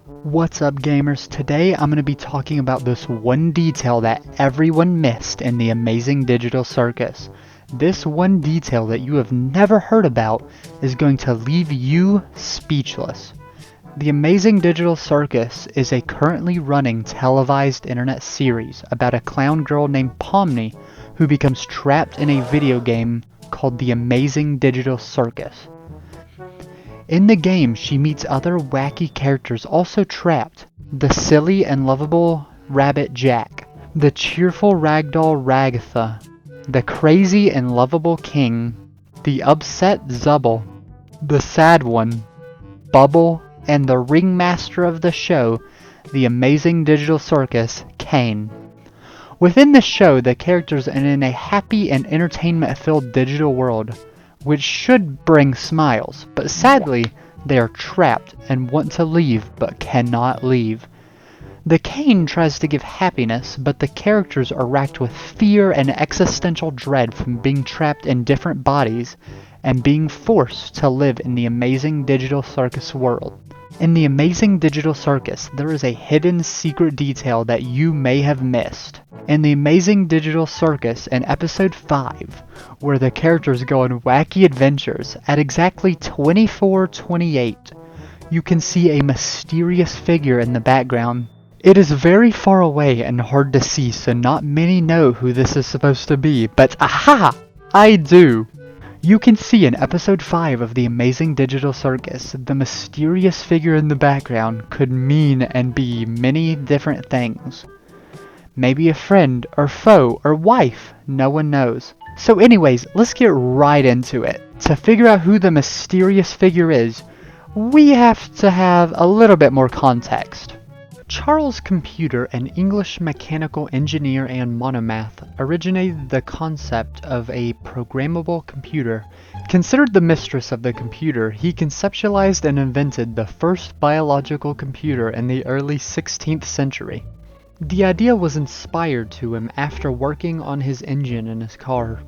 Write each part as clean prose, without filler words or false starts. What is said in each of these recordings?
What's up, gamers? Today I'm going to be talking about this one detail that everyone missed in the Amazing Digital Circus. This one detail that you have never heard about is going to leave you speechless. The Amazing Digital Circus is a currently running televised internet series about a clown girl named Pomni who becomes trapped in a video game called The Amazing Digital Circus. In the game, she meets other wacky characters also trapped. The silly and lovable Rabbit Jack, the cheerful ragdoll Ragatha, the crazy and lovable King, the upset Zubble, the sad one, Bubble, and the ringmaster of the show, The Amazing Digital Circus, Kane. Within the show, the characters are in a happy and entertainment-filled digital world, which should bring smiles, but sadly, they are trapped and want to leave but cannot leave. The Cane tries to give happiness, but the characters are racked with fear and existential dread from being trapped in different bodies and being forced to live in the Amazing Digital Circus world. In the Amazing Digital Circus, there is a hidden secret detail that you may have missed. In the Amazing Digital Circus in episode 5, where the characters go on wacky adventures, at exactly 24:28, you can see a mysterious figure in the background. It is very far away and hard to see, so not many know who this is supposed to be, but aha! I do! You can see in episode 5 of the Amazing Digital Circus, the mysterious figure in the background could mean and be many different things. Maybe a friend, or foe, or wife, no one knows. So anyways, let's get right into it. To figure out who the mysterious figure is, we have to have a little bit more context. Charles Computer, an English mechanical engineer and monomath, originated the concept of a programmable computer. Considered the mistress of the computer, he conceptualized and invented the first biological computer in the early 16th century. The idea was inspired to him after working on his engine in his car.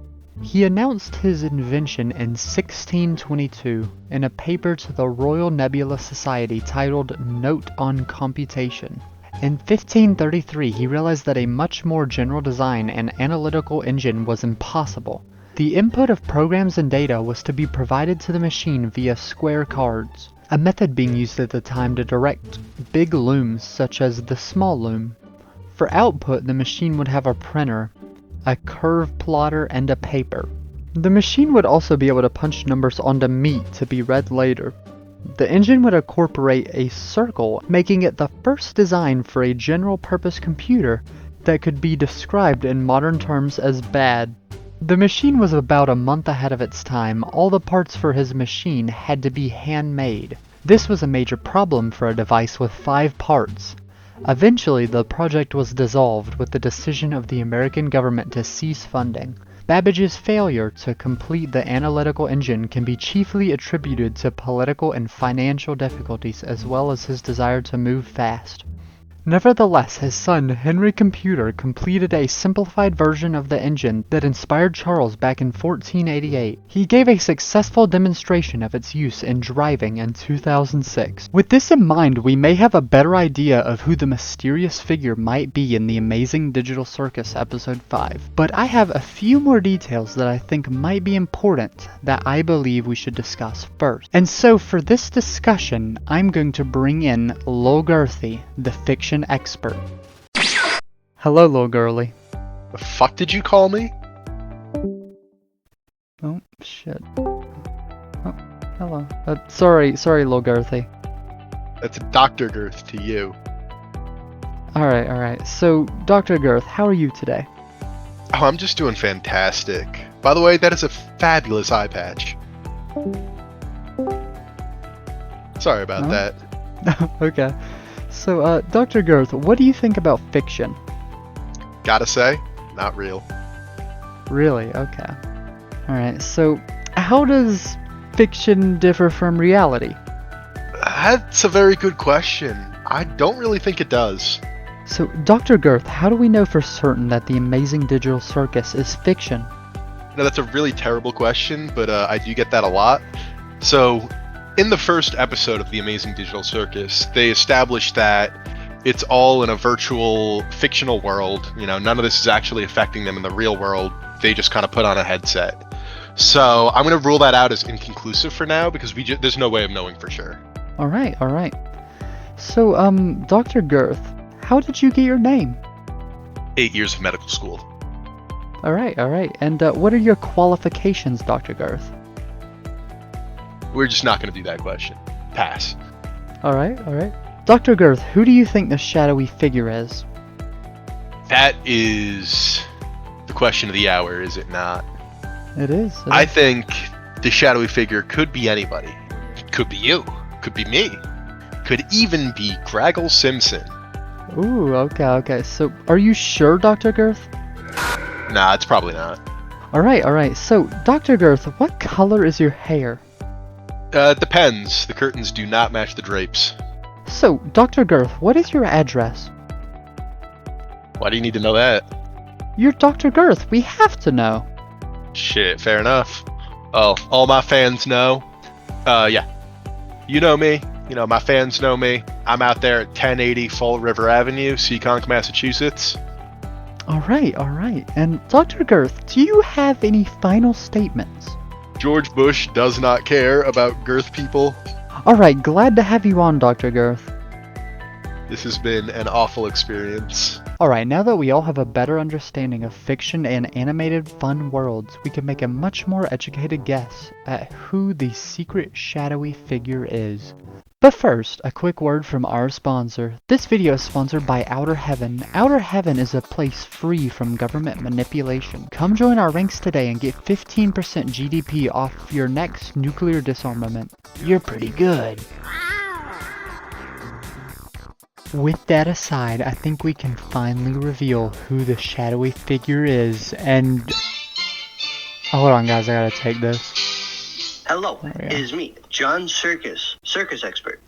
He announced his invention in 1622 in a paper to the Royal Nebula Society titled Note on Computation. In 1533, he realized that a much more general design and analytical engine was impossible. The input of programs and data was to be provided to the machine via square cards, a method being used at the time to direct big looms such as the small loom. For output, the machine would have a printer, a curve plotter, and a paper. The machine would also be able to punch numbers onto meat to be read later. The engine would incorporate a circle, making it the first design for a general-purpose computer that could be described in modern terms as bad. The machine was about a month ahead of its time. All the parts for his machine had to be handmade. This was a major problem for a device with 5 parts. Eventually, the project was dissolved with the decision of the American government to cease funding. Babbage's failure to complete the analytical engine can be chiefly attributed to political and financial difficulties as well as his desire to move fast. Nevertheless, his son, Henry Computer, completed a simplified version of the engine that inspired Charles back in 1488. He gave a successful demonstration of its use in driving in 2006. With this in mind, we may have a better idea of who the mysterious figure might be in the Amazing Digital Circus episode 5. But I have a few more details that I think might be important that I believe we should discuss first. And so for this discussion, I'm going to bring in Lil Girthy, the fiction expert. Hello, Lil Girly. The fuck did you call me? Oh, shit. Oh, hello. Sorry, Lil Girthy. That's Dr. Girth to you. Alright. So, Dr. Girth, how are you today? Oh, I'm just doing fantastic. By the way, that is a fabulous eye patch. Sorry about that. Okay. So, Dr. Girth, what do you think about fiction? Gotta say, not real. Really? Okay. Alright, so how does fiction differ from reality? That's a very good question. I don't really think it does. So, Dr. Girth, how do we know for certain that the Amazing Digital Circus is fiction? No, that's a really terrible question, but I do get that a lot. So, In the first episode of The Amazing Digital Circus, they established that it's all in a virtual, fictional world. You know, none of this is actually affecting them in the real world. They just kind of put on a headset. So I'm going to rule that out as inconclusive for now because there's no way of knowing for sure. All right. So, Dr. Girth, how did you get your name? 8 years of medical school. All right. And what are your qualifications, Dr. Girth? We're just not going to do that question. Pass. All right. Dr. Girth, who do you think the shadowy figure is? That is the question of the hour, is it not? It is. I think the shadowy figure could be anybody. Could be you. Could be me. Could even be Graggle Simpson. Ooh, okay. So, are you sure, Dr. Girth? Nah, it's probably not. All right. So, Dr. Girth, what color is your hair? It depends. The curtains do not match the drapes. So, Dr. Girth, what is your address? Why do you need to know that? You're Dr. Girth. We have to know. Shit, fair enough. Oh, all my fans know. Yeah. You know me. You know, my fans know me. I'm out there at 1080 Fall River Avenue, Seekonk, Massachusetts. All right. And Dr. Girth, do you have any final statements? George Bush does not care about girth people. All right, glad to have you on, Dr. Girth. This has been an awful experience. Alright, now that we all have a better understanding of fiction and animated fun worlds, we can make a much more educated guess at who the secret shadowy figure is. But first, a quick word from our sponsor. This video is sponsored by Outer Heaven. Outer Heaven is a place free from government manipulation. Come join our ranks today and get 15% GDP off your next nuclear disarmament. You're pretty good. With that aside, I think we can finally reveal who the shadowy figure is, and... Hold on guys, I gotta take this. Hello, it is me, John Circus, circus expert.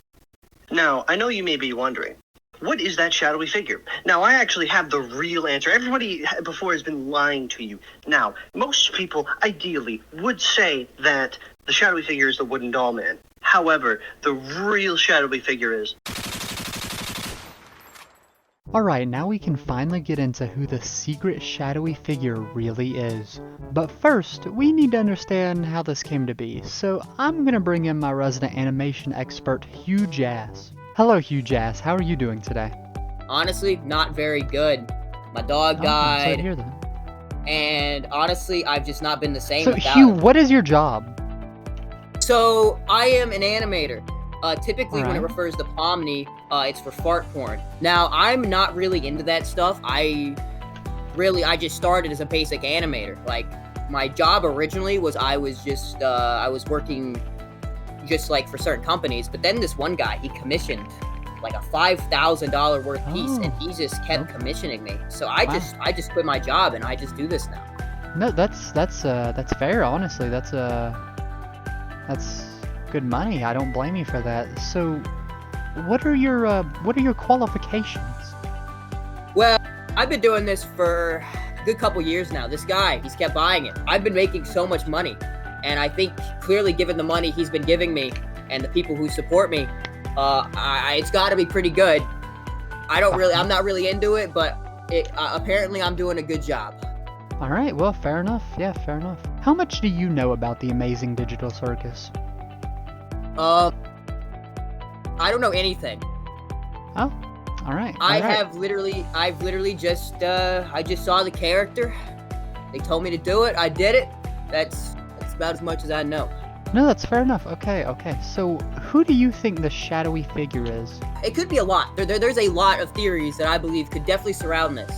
Now, I know you may be wondering, what is that shadowy figure? Now, I actually have the real answer. Everybody before has been lying to you. Now, most people, ideally, would say that the shadowy figure is the wooden doll man. However, the real shadowy figure is... Alright, now we can finally get into who the secret shadowy figure really is. But first, we need to understand how this came to be, so I'm gonna bring in my resident animation expert, Hugh Jass. Hello Hugh Jass, how are you doing today? Honestly, not very good. My dog I'm sorry died, to hear that. and honestly, I've just not been the same So without Hugh, him. what is your job? So, I am an animator. Typically, when it Alright. refers to Pomni, it's for fart porn. Now, I'm not really into that stuff. I just started as a basic animator. Like, my job originally was I was working just like for certain companies, but then this one guy, he commissioned like a $5,000 worth piece, and he just kept commissioning me. So I just quit my job and I just do this now. No, that's fair, honestly. That's good money. I don't blame you for that. So, what are your qualifications? Well, I've been doing this for a good couple years now. This guy, he's kept buying it. I've been making so much money, and I think clearly given the money he's been giving me and the people who support me, it's got to be pretty good. I'm not really into it, but apparently I'm doing a good job. All right, well, fair enough. Yeah, fair enough. How much do you know about the Amazing Digital Circus? I don't know anything. Oh, all right. I've literally just I just saw the character. They told me to do it. I did it. That's about as much as I know. No, that's fair enough. Okay. So, who do you think the shadowy figure is? It could be a lot. There's a lot of theories that I believe could definitely surround this.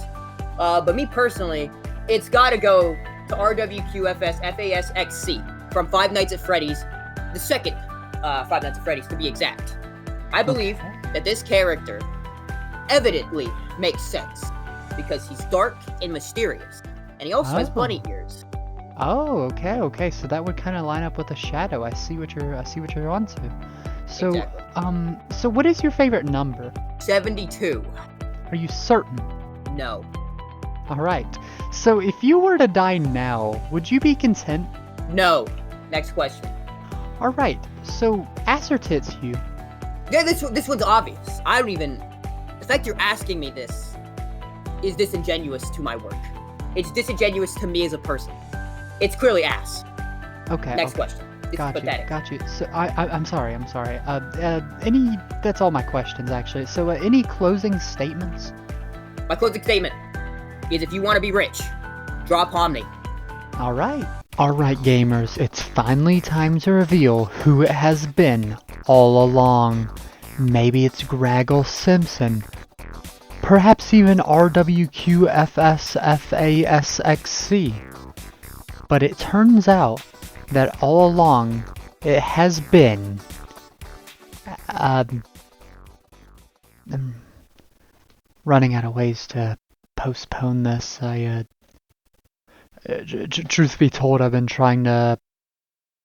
But me personally, it's got to go to RWQFS FASXC from Five Nights at Freddy's, the second Five Nights at Freddy's to be exact. I believe that this character evidently makes sense because he's dark and mysterious, and he also has bunny ears. Oh, okay. So that would kind of line up with the shadow. I see what you're onto. So, Exactly. So what is your favorite number? 72. Are you certain? No. All right. So if you were to die now, would you be content? No. Next question. Alright, so Assertit's Hugh. Yeah, this one's obvious. I don't even... The fact you're asking me this is disingenuous to my work. It's disingenuous to me as a person. It's clearly ass. Okay. Next question. It's pathetic. Got you. So I'm sorry. That's all my questions actually. So any closing statements? My closing statement is if you want to be rich, draw Pomni. Alright, gamers, it's finally time to reveal who it has been all along. Maybe it's Graggle Simpson. Perhaps even RWQFSFASXC. But it turns out that all along it has been... I'm running out of ways to postpone this. Truth be told, I've been trying to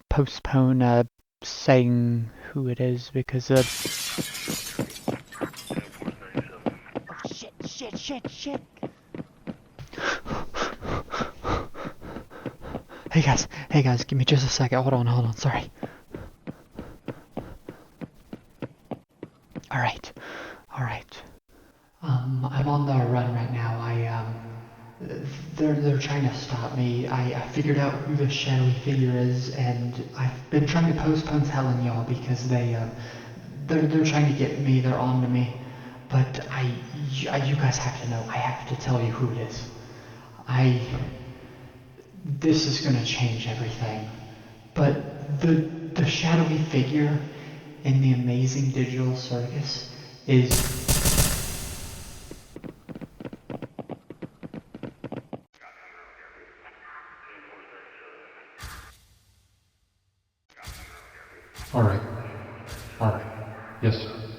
postpone saying who it is because Oh shit. Hey guys, give me just a second. Hold on, sorry. Alright. I'm on the run right now. They're trying to stop me. I figured out who the shadowy figure is, and I've been trying to postpone telling y'all because they're trying to get me. They're on to me. But you guys have to know. I have to tell you who it is. This is gonna change everything. But the shadowy figure in the amazing digital circus is... Alright.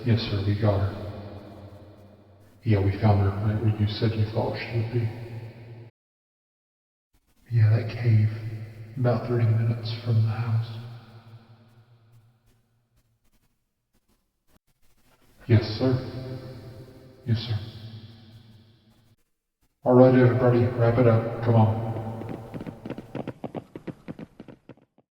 Yes, sir, we got her. Yeah, we found her right where you said you thought she would be. Yeah, that cave. About 30 minutes from the house. Yes, sir. Alright, everybody, wrap it up. Come on.